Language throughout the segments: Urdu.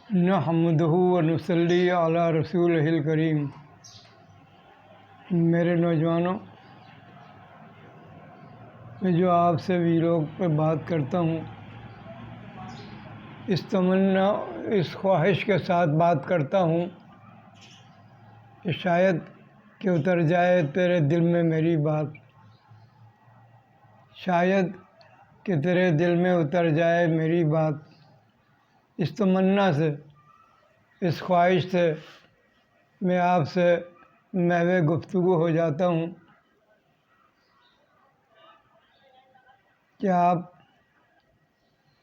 نحمدہ و نصلی علی رسولہ الکریم۔ میرے نوجوانوں، میں جو آپ سے ویلوگ پہ بات کرتا ہوں، اس تمنا، اس خواہش کے ساتھ بات کرتا ہوں کہ شاید کہ اتر جائے تیرے دل میں میری بات، شاید کہ تیرے دل میں اتر جائے میری بات۔ اس تمنا سے، اس خواہش سے میں آپ سے محو گفتگو ہو جاتا ہوں کہ آپ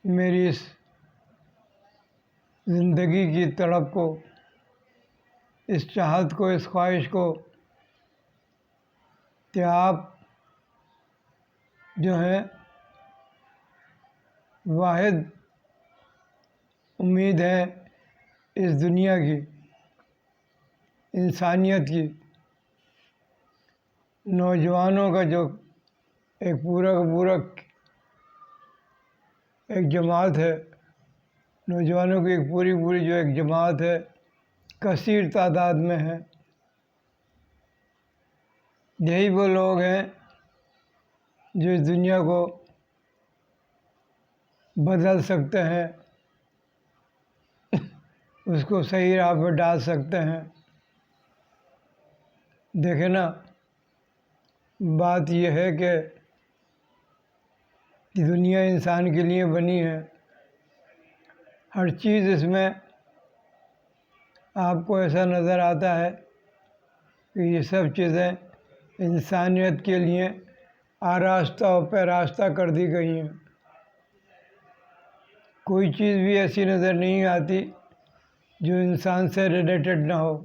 میری اس زندگی کی تڑپ کو، اس چاہت کو، اس خواہش کو کہ آپ جو ہیں واحد امید ہے اس دنیا کی، انسانیت کی، نوجوانوں کا جو ایک پورا کا پورا ایک جماعت ہے، نوجوانوں کی ایک پوری جو ایک جماعت ہے، کثیر تعداد میں ہے۔ یہی وہ لوگ ہیں جو اس دنیا کو بدل سکتے ہیں، اس کو صحیح راہ پہ ڈال سکتے ہیں۔ دیکھیں نا، بات یہ ہے کہ دنیا انسان کے لیے بنی ہے، ہر چیز اس میں آپ کو ایسا نظر آتا ہے کہ یہ سب چیزیں انسانیت کے لیے آراستہ و پیراستہ کر دی گئی ہیں۔ کوئی چیز بھی ایسی نظر نہیں آتی جو انسان سے ریلیٹڈ نہ ہو،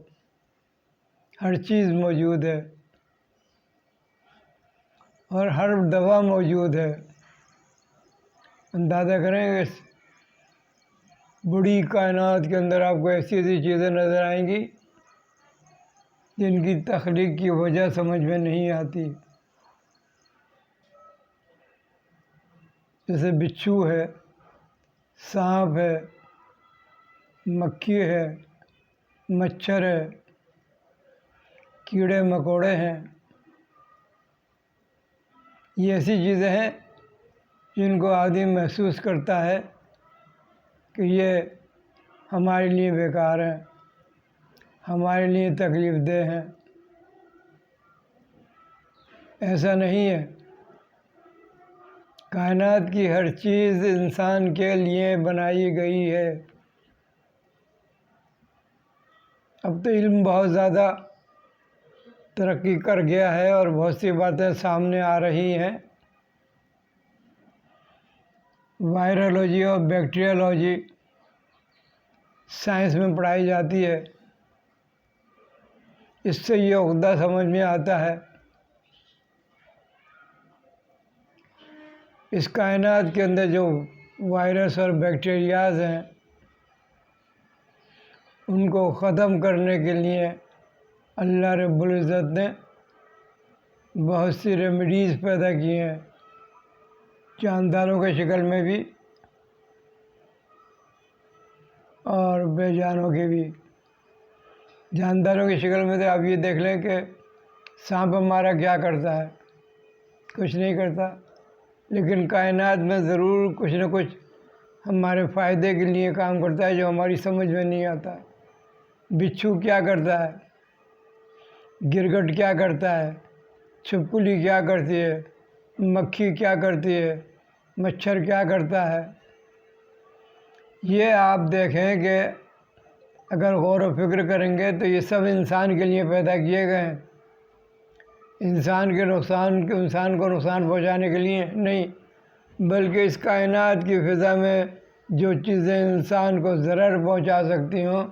ہر چیز موجود ہے اور ہر دوا موجود ہے۔ اندازہ کریں کہ اس بڑی کائنات کے اندر آپ کو ایسی ایسی چیزیں نظر آئیں گی جن کی تخلیق کی وجہ سمجھ میں نہیں آتی، جیسے بچھو ہے، سانپ ہے، مکھی ہے، مچھر ہے، کیڑے مکوڑے ہیں۔ یہ ایسی چیزیں ہیں جن کو آدمی محسوس کرتا ہے کہ یہ ہمارے لیے بیکار ہیں، ہمارے لیے تکلیف دہ ہیں۔ ایسا نہیں ہے، کائنات کی ہر چیز انسان کے لیے بنائی گئی ہے۔ اب تو علم بہت زیادہ ترقی کر گیا ہے اور بہت سی باتیں سامنے آ رہی ہیں۔ وائرولوجی اور بیکٹیریولوجی سائنس میں پڑھائی جاتی ہے، اس سے یہ عقدہ سمجھ میں آتا ہے اس کائنات کے اندر جو وائرس اور بیکٹیریاز ہیں ان کو ختم کرنے کے لیے اللہ رب العزت نے بہت سی ریمیڈیز پیدا کی ہیں، جانداروں کے شکل میں بھی اور بے جانوں کے بھی۔ جانداروں کی شکل میں تو آپ یہ دیکھ لیں کہ سانپ ہمارا کیا کرتا ہے، کچھ نہیں کرتا، لیکن کائنات میں ضرور کچھ نہ کچھ ہمارے فائدے کے لیے کام کرتا ہے جو ہماری سمجھ میں نہیں آتا۔ بچھو کیا کرتا ہے، گرگٹ کیا کرتا ہے، چھپکلی کیا کرتی ہے، مکھی کیا کرتی ہے، مچھر کیا کرتا ہے۔ یہ آپ دیکھیں کہ اگر غور و فکر کریں گے تو یہ سب انسان کے لیے پیدا کیے گئے ہیں، انسان کو نقصان پہنچانے کے لیے نہیں، بلکہ اس کائنات کی فضا میں جو چیزیں انسان کو ضرر پہنچا سکتی ہوں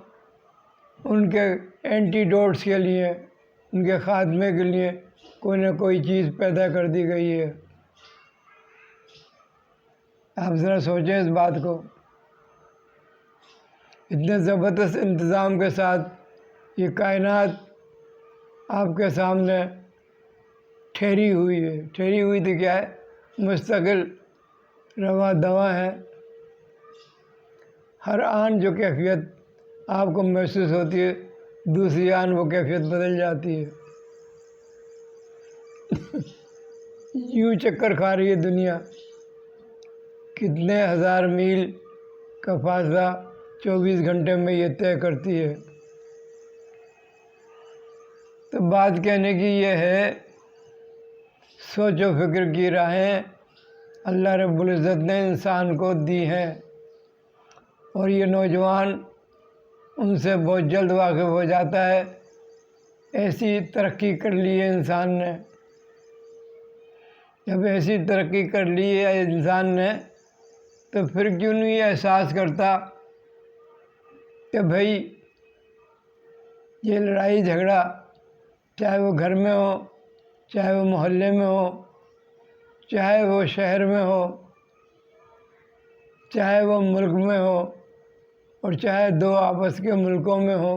ان کے اینٹی ڈوٹس کے لیے، ان کے خاتمے کے لیے کوئی نہ کوئی چیز پیدا کر دی گئی ہے۔ آپ ذرا سوچیں اس بات کو، اتنے زبردست انتظام کے ساتھ یہ کائنات آپ کے سامنے ٹھہری ہوئی ہے۔ ٹھہری ہوئی تو کیا ہے، مستقل رواں دواں ہے۔ ہر آن جو کیفیت آپ کو محسوس ہوتی ہے، دوسری آن وہ کیفیت بدل جاتی ہے۔ یوں چکر کھا رہی ہے دنیا، کتنے ہزار میل کا فاصلہ 24 گھنٹے میں یہ طے کرتی ہے۔ تو بات کہنے کی یہ ہے، سوچ و فکر کی راہیں اللہ رب العزت نے انسان کو دی ہیں، اور یہ نوجوان ان سے بہت جلد واقف ہو جاتا ہے۔ ایسی ترقی کر لی ہے انسان نے، جب ایسی ترقی کر لی ہے انسان نے، تو پھر کیوں نہیں یہ احساس کرتا کہ بھائی یہ لڑائی جھگڑا، چاہے وہ گھر میں ہو، چاہے وہ محلے میں ہو، چاہے وہ شہر میں ہو، چاہے وہ ملک میں ہو، اور چاہے دو آپس کے ملکوں میں ہو،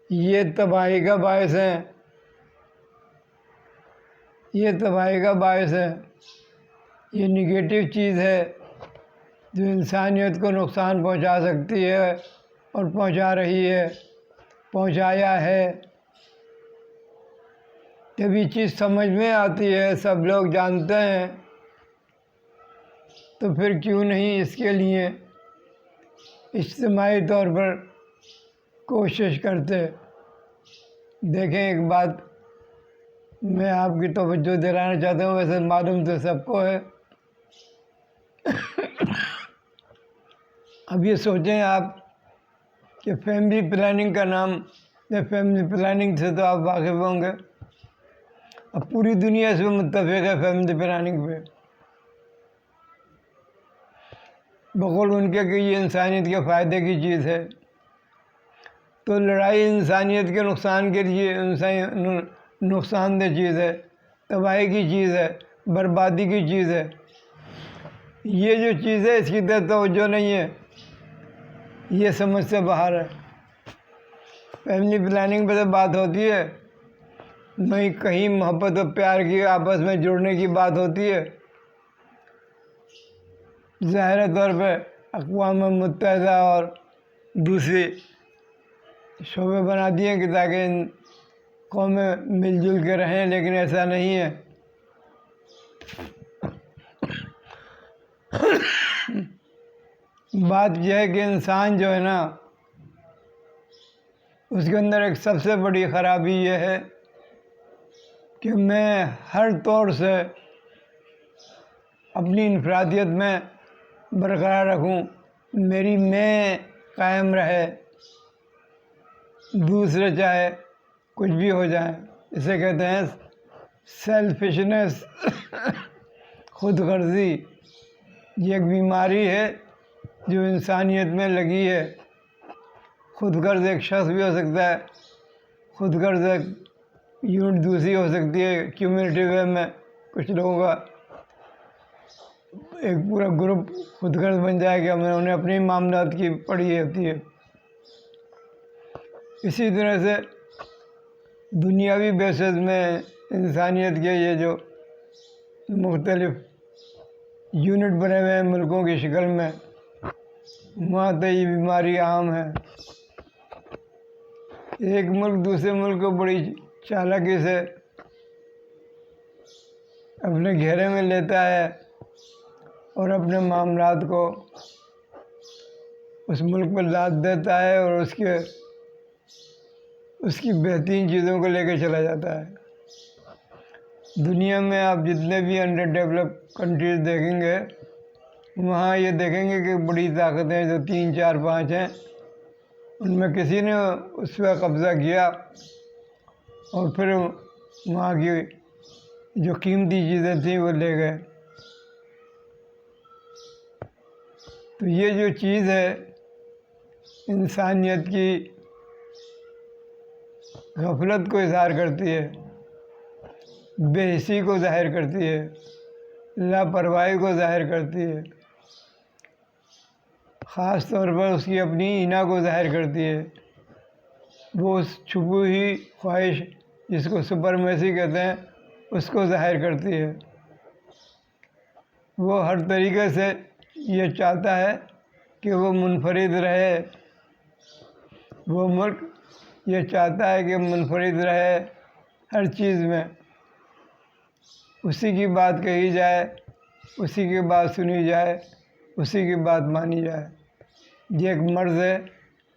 یہ تباہی کا باعث ہے، یہ تباہی کا باعث ہے۔ یہ نگیٹو چیز ہے جو انسانیت کو نقصان پہنچا سکتی ہے، اور پہنچا رہی ہے، پہنچایا ہے۔ جب یہ چیز سمجھ میں آتی ہے، سب لوگ جانتے ہیں، تو پھر کیوں نہیں اس کے لیے اجتماعی طور پر کوشش کرتے۔ دیکھیں، ایک بات میں آپ کی توجہ دلانا چاہتا ہوں، ویسے معلوم تو سب کو ہے۔ اب یہ سوچیں آپ کہ فیملی پلاننگ کا نام، فیملی پلاننگ سے تو آپ واقف ہوں گے۔ اب پوری دنیا اس میں متفق ہے فیملی پلاننگ پہ، بقول ان کے کہ یہ انسانیت کے فائدے کی چیز ہے۔ تو لڑائی انسانیت کے نقصان کے لیے نقصان دہ چیز ہے، تباہی کی چیز ہے، بربادی کی چیز ہے۔ یہ جو چیز ہے اس کی طرف توجہ نہیں ہے، یہ سمجھ سے باہر ہے۔ فیملی پلاننگ پہ تو بات ہوتی ہے، نہیں کہیں محبت و پیار کی آپس میں جڑنے کی بات ہوتی ہے۔ ظاہر طور پہ اقوام متحدہ اور دوسری شعبے بنا دیے کہ تاکہ ان قومیں مل جل کے رہیں، لیکن ایسا نہیں ہے۔ بات یہ ہے کہ انسان جو ہے نا، اس کے اندر ایک سب سے بڑی خرابی یہ ہے کہ میں ہر طور سے اپنی انفرادیت میں برقرار رکھوں، میری میں قائم رہے، دوسرے چاہے کچھ بھی ہو جائیں۔ اسے کہتے ہیں سیلفشنس، خود غرضی۔ یہ ایک بیماری ہے جو انسانیت میں لگی ہے۔ خود غرض ایک شخص بھی ہو سکتا ہے، خود غرض ایک یونٹ دوسری ہو سکتی ہے، کمیونٹی وے میں کچھ لوگوں کا ایک پورا گروپ خود غرض بن جائے گا، انہوں نے اپنی معاملات کی پڑھی ہوتی ہے۔ اسی طرح سے دنیاوی بیسز میں انسانیت کے یہ جو مختلف یونٹ بنے ہوئے ہیں ملکوں کی شکل میں، وہاں تو یہ بیماری عام ہے۔ ایک ملک دوسرے ملک کو بڑی چالاکی سے اپنے گھیرے میں لیتا ہے اور اپنے معاملات کو اس ملک پر لاد دیتا ہے، اور اس کی بہترین چیزوں کو لے کے چلا جاتا ہے۔ دنیا میں آپ جتنے بھی انڈر ڈیولپ کنٹریز دیکھیں گے، وہاں یہ دیکھیں گے کہ بڑی طاقتیں جو 3 4 5 ہیں، ان میں کسی نے اس پہ قبضہ کیا اور پھر وہاں کی جو قیمتی چیزیں تھیں وہ لے گئے۔ تو یہ جو چیز ہے انسانیت کی غفلت کو اظہار کرتی ہے، بے حسی کو ظاہر کرتی ہے، لاپرواہی کو ظاہر کرتی ہے، خاص طور پر اس کی اپنی اینا کو ظاہر کرتی ہے۔ وہ اس چھپی ہوئی خواہش جس کو سپرمیسی کہتے ہیں، اس کو ظاہر کرتی ہے۔ وہ ہر طریقے سے یہ چاہتا ہے کہ وہ منفرد رہے، وہ ملک یہ چاہتا ہے کہ منفرد رہے ہر چیز میں، اسی کی بات کہی جائے، اسی کی بات سنی جائے، اسی کی بات مانی جائے۔ یہ ایک مرض ہے،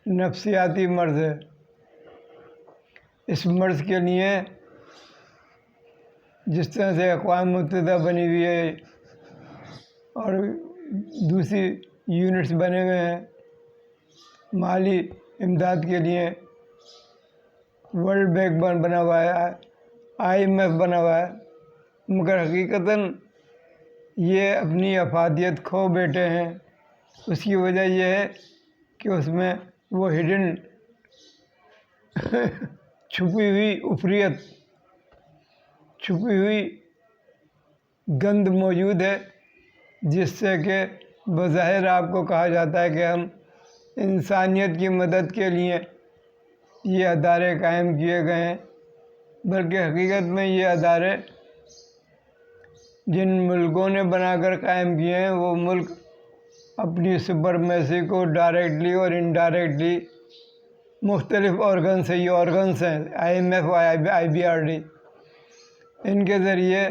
نفسیاتی مرض ہے۔ اس مرض کے لیے جس طرح سے اقوام متحدہ بنی ہوئی ہے اور دوسری یونٹس بنے ہوئے ہیں مالی امداد کے لیے، ورلڈ بینک بنا ہوا ہے، IMF بنا ہوا ہے، مگر حقیقتاً یہ اپنی افادیت کھو بیٹھے ہیں۔ اس کی وجہ یہ ہے کہ اس میں وہ ہڈن چھپی ہوئی افریت، چھپی ہوئی گند موجود ہے، جس سے کہ بظاہر آپ کو کہا جاتا ہے کہ ہم انسانیت کی مدد کے لیے یہ ادارے قائم کیے گئے ہیں، بلکہ حقیقت میں یہ ادارے جن ملکوں نے بنا کر قائم کیے ہیں وہ ملک اپنی سپرمیسی کو ڈائریکٹلی اور انڈائریکٹلی مختلف آرگنس ہیں، یہ آرگنس ہیں IMF اور IBRD، ان کے ذریعے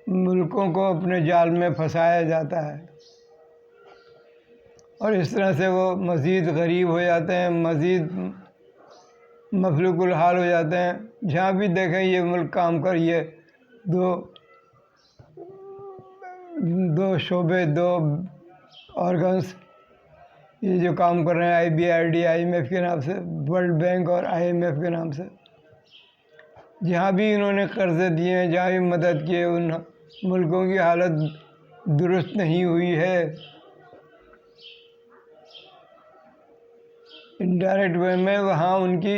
ملکوں کو اپنے جال میں پھنسایا جاتا ہے، اور اس طرح سے وہ مزید غریب ہو جاتے ہیں، مزید مفلوق الحال ہو جاتے ہیں۔ جہاں بھی دیکھیں یہ ملک کام کر، یہ دو شعبے، دو آرگنس یہ جو کام کر رہے ہیں IBRD IMF کے نام سے، ورلڈ بینک اور IMF کے نام سے، جہاں بھی انہوں نے قرضے دیے ہیں، جہاں بھی مدد کی ہے، ان ملکوں کی حالت درست نہیں ہوئی ہے۔ انڈائریکٹ وے میں وہاں ان کی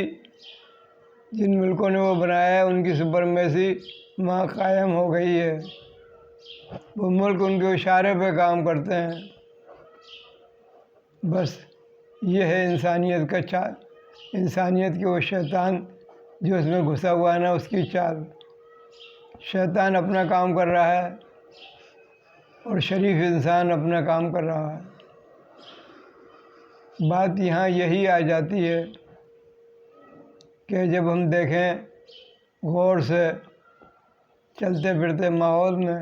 جن ملکوں نے وہ بنایا ہے ان کی سپرمیسی وہاں قائم ہو گئی ہے، وہ ملک ان کے اشارے پہ کام کرتے ہیں۔ بس یہ ہے انسانیت کا چال، انسانیت کے وہ شیطان جو اس میں گھسا ہوا ہے نا، اس کی چال۔ شیطان اپنا کام کر رہا ہے اور شریف انسان اپنا کام کر رہا ہے۔ بات یہاں یہی آ جاتی ہے کہ جب ہم دیکھیں غور سے چلتے پھرتے ماحول میں،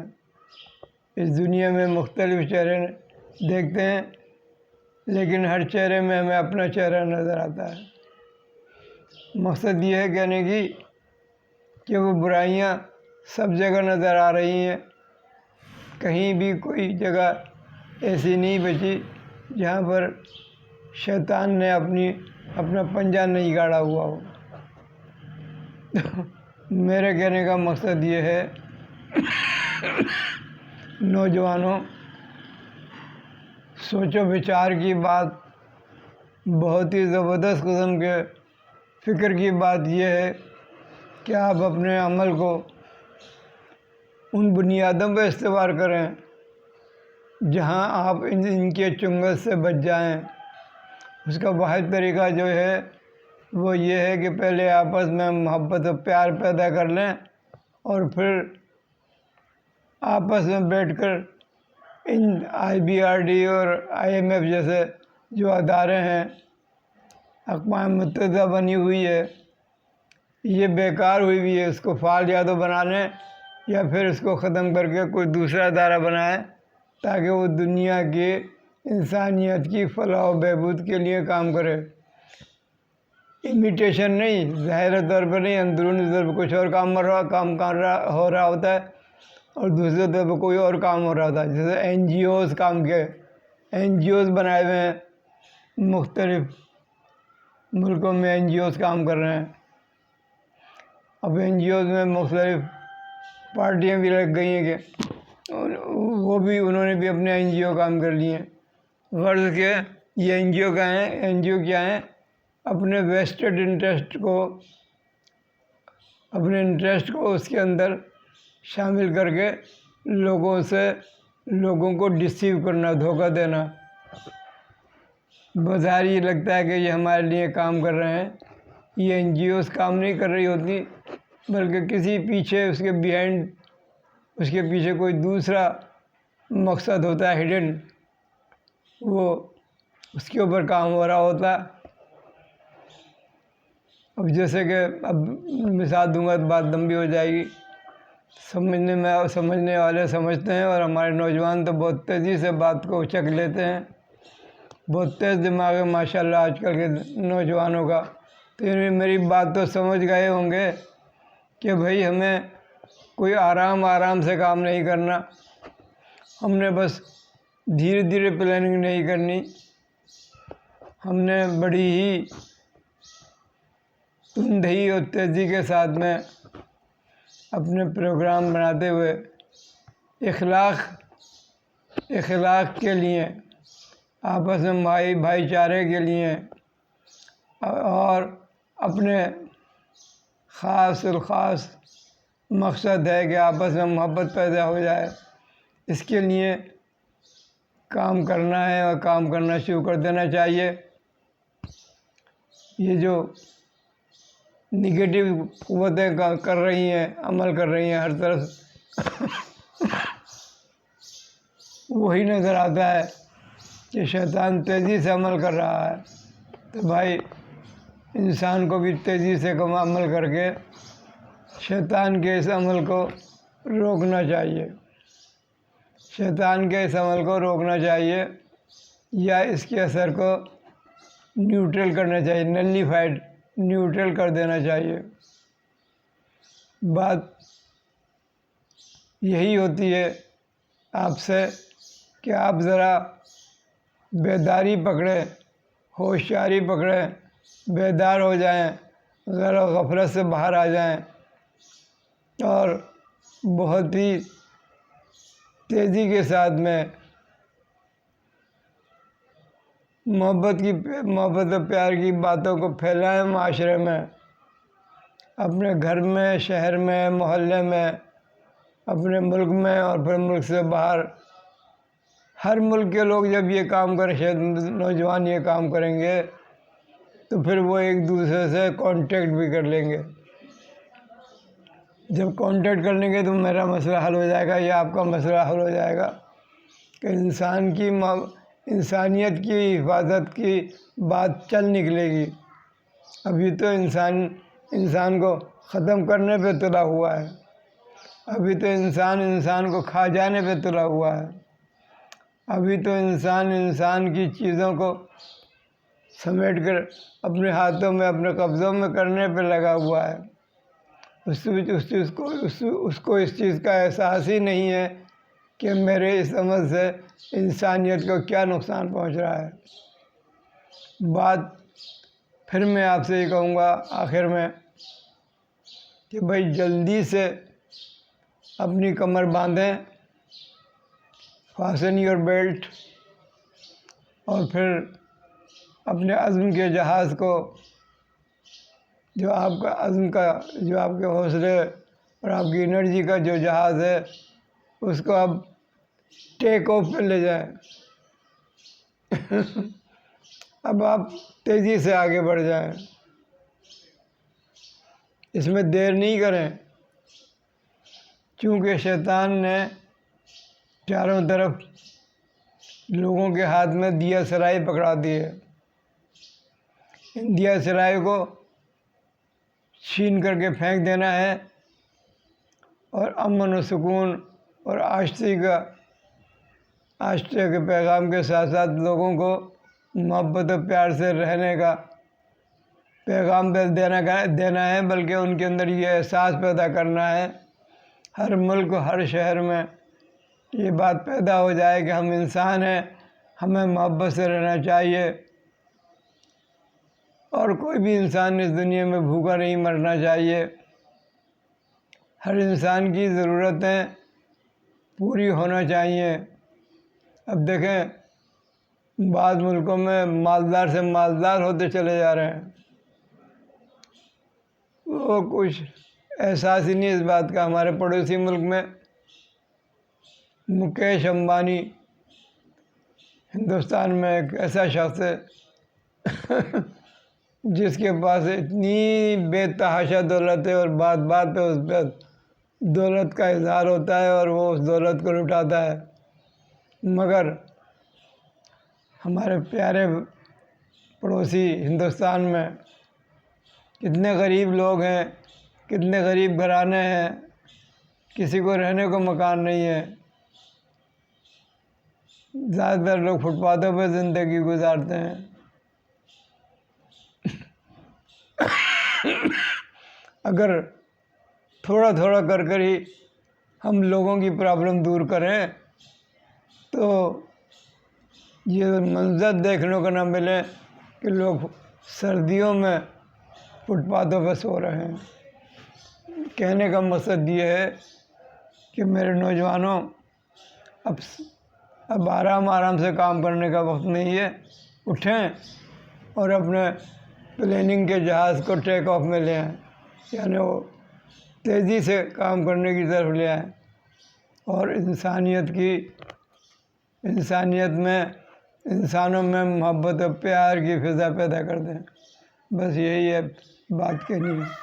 اس دنیا میں مختلف چہرے دیکھتے ہیں، لیکن ہر چہرے میں ہمیں اپنا چہرہ نظر آتا ہے۔ مقصد یہ ہے کہنے کی کہ وہ برائیاں سب جگہ نظر آ رہی ہیں، کہیں بھی کوئی جگہ ایسی نہیں بچی جہاں پر شیطان نے اپنا پنجہ نہیں گاڑا ہوا ہو۔ میرے کہنے کا مقصد یہ ہے نوجوانوں، سوچو بچار کی بات، بہت ہی زبردست قسم کے فکر کی بات یہ ہے کہ آپ اپنے عمل کو ان بنیادوں پہ استوار کریں جہاں آپ ان کے چنگل سے بچ جائیں۔ اس کا واحد طریقہ جو ہے وہ یہ ہے کہ پہلے آپس میں محبت و پیار پیدا کر لیں، اور پھر آپس میں بیٹھ کر ان IBRD اور IMF جیسے جو ادارے ہیں، اقوام متحدہ بنی ہوئی ہے، یہ بیکار ہوئی ہوئی ہے، اس کو فعال یا تو بنا لیں یا پھر اس کو ختم کر کے کوئی دوسرا ادارہ بنائیں تاکہ وہ دنیا کی انسانیت کی فلاح و بہبود کے لیے کام کرے۔ امیٹیشن نہیں، ظاہر طور پر نہیں، اندرونی طور پر کچھ اور کام ہو رہا ہوتا ہے اور دوسرے طور پر کوئی اور کام ہو رہا ہوتا ہے۔ جیسے NGOs کام کے NGOs بنائے ہوئے ہیں، مختلف ملکوں میں NGOs کام کر رہے ہیں۔ اب NGOs میں مختلف پارٹیاں بھی لگ گئی ہیں کہ انہوں نے بھی اپنے NGO کام کر لیے ہیں۔ غرض کہ یہ NGO کیا ہیں؟ اپنے ویسٹڈ انٹرسٹ کو اس کے اندر شامل کر کے لوگوں کو ڈسیو کرنا، دھوکہ دینا۔ بظاہر یہ لگتا ہے کہ یہ ہمارے لیے کام کر رہے ہیں، یہ NGOs کام نہیں کر رہی ہوتی، بلکہ کسی پیچھے اس کے پیچھے کوئی دوسرا مقصد ہوتا ہے ہڈن، وہ اس کے اوپر کام ہو رہا ہوتا ہے، اب جیسے کہ اب مثال دوں گا تو بات لمبی ہو جائے گی، سمجھنے والے سمجھتے ہیں، اور ہمارے نوجوان تو بہت تیزی سے بات کو اچک لیتے ہیں، بہت تیز دماغ ہے ماشاء اللہ آج کل کے نوجوانوں کا۔ تو میری بات تو سمجھ گئے ہوں گے کہ بھائی ہمیں کوئی آرام سے کام نہیں کرنا، ہم نے بس دھیرے دھیرے پلاننگ نہیں کرنی، ہم نے بڑی ہی تندہی اور تیزی کے ساتھ میں اپنے پروگرام بناتے ہوئے اخلاق کے لیے، آپس میں بھائی چارے کے لیے، اور اپنے خاص الخاص مقصد ہے کہ آپس میں محبت پیدا ہو جائے، اس کے لیے کام کرنا ہے اور کام کرنا شروع کر دینا چاہیے۔ یہ جو نگیٹو قوتیں کر رہی ہیں، عمل کر رہی ہیں ہر طرف، وہی نظر آتا ہے کہ شیطان تیزی سے عمل کر رہا ہے۔ تو بھائی انسان کو بھی تیزی سے عمل کر کے شیطان کے اس عمل کو روکنا چاہیے، شیطان کے اس عمل کو روکنا چاہیے، یا اس کے اثر کو نیوٹرل کرنا چاہیے، نلیفائڈ نیوٹرل کر دینا چاہیے۔ بات یہی ہوتی ہے آپ سے کہ آپ ذرا بیداری پکڑیں، ہوشیاری پکڑیں، بیدار ہو جائیں، ذرا غفلت سے باہر آ جائیں، اور بہت ہی تیزی کے ساتھ میں محبت و پیار کی باتوں کو پھیلائیں معاشرے میں، اپنے گھر میں، شہر میں، محلے میں، اپنے ملک میں، اور پھر ملک سے باہر۔ ہر ملک کے لوگ جب یہ کام کریں، شاید نوجوان یہ کام کریں گے تو پھر وہ ایک دوسرے سے کانٹیکٹ بھی کر لیں گے۔ جب کانٹیکٹ کر لیں گے تو میرا مسئلہ حل ہو جائے گا، یا آپ کا مسئلہ حل ہو جائے گا، کہ انسانیت کی حفاظت کی بات چل نکلے گی۔ ابھی تو انسان کو ختم کرنے پہ تلا ہوا ہے، ابھی تو انسان کو کھا جانے پہ تلا ہوا ہے، ابھی تو انسان کی چیزوں کو سمیٹ کر اپنے ہاتھوں میں، اپنے قبضوں میں کرنے پہ لگا ہوا ہے۔ اس کو اس چیز کا احساس ہی نہیں ہے کہ میرے اس عمل سے انسانیت کو کیا نقصان پہنچ رہا ہے۔ بات پھر میں آپ سے یہ کہوں گا آخر میں کہ بھائی جلدی سے اپنی کمر باندھیں، فاسن یور بیلٹ، اور پھر اپنے عزم کے جہاز کو، جو آپ کا عزم کا، جو آپ کے حوصلے اور آپ کی انرجی کا جو جہاز ہے، اس کو اب ٹیک آف پہ لے جائیں۔ اب آپ تیزی سے آگے بڑھ جائیں، اس میں دیر نہیں کریں، چونکہ شیطان نے چاروں طرف لوگوں کے ہاتھ میں دیا سرائی پکڑا دی ہے۔ ان دیا سرائی کو چھین کر کے پھینک دینا ہے، اور امن و سکون اور آشتی کے پیغام کے ساتھ ساتھ لوگوں کو محبت و پیار سے رہنے کا پیغام دینا ہے، بلکہ ان کے اندر یہ احساس پیدا کرنا ہے، ہر ملک، ہر شہر میں یہ بات پیدا ہو جائے کہ ہم انسان ہیں، ہمیں محبت سے رہنا چاہیے، اور کوئی بھی انسان اس دنیا میں بھوکا نہیں مرنا چاہیے۔ ہر انسان کی ضرورتیں پوری ہونا چاہیے۔ اب دیکھیں بعض ملکوں میں مالدار سے مالدار ہوتے چلے جا رہے ہیں، وہ کچھ احساس ہی نہیں اس بات کا۔ ہمارے پڑوسی ملک میں مکیش امبانی ہندوستان میں ایک ایسا شخص ہے جس کے پاس اتنی بے تحاشا دولت ہے، اور بات بات پہ اس پہ دولت کا اظہار ہوتا ہے، اور وہ اس دولت کو لٹاتا ہے، مگر ہمارے پیارے پڑوسی ہندوستان میں کتنے غریب لوگ ہیں، کتنے غریب گھرانے ہیں، کسی کو رہنے کو مکان نہیں ہے، زیادہ تر لوگ فٹ پاتھوں پہ زندگی گزارتے ہیں۔ اگر تھوڑا تھوڑا کر ہی ہم لوگوں کی پرابلم دور کریں تو یہ منظر دیکھنے کو نہ ملے کہ لوگ سردیوں میں فٹ پاتھوں پہ سو رہے ہیں۔ کہنے کا مقصد یہ ہے کہ میرے نوجوانوں، اب آرام سے کام کرنے کا وقت نہیں ہے، اٹھیں اور اپنے پلاننگ کے جہاز کو ٹیک آف میں لے آئیں، یعنی وہ تیزی سے کام کرنے کی طرف لے آئیں اور انسانوں میں محبت و پیار کی فضا پیدا کر دیں۔ بس یہی ہے بات کہنی ہے۔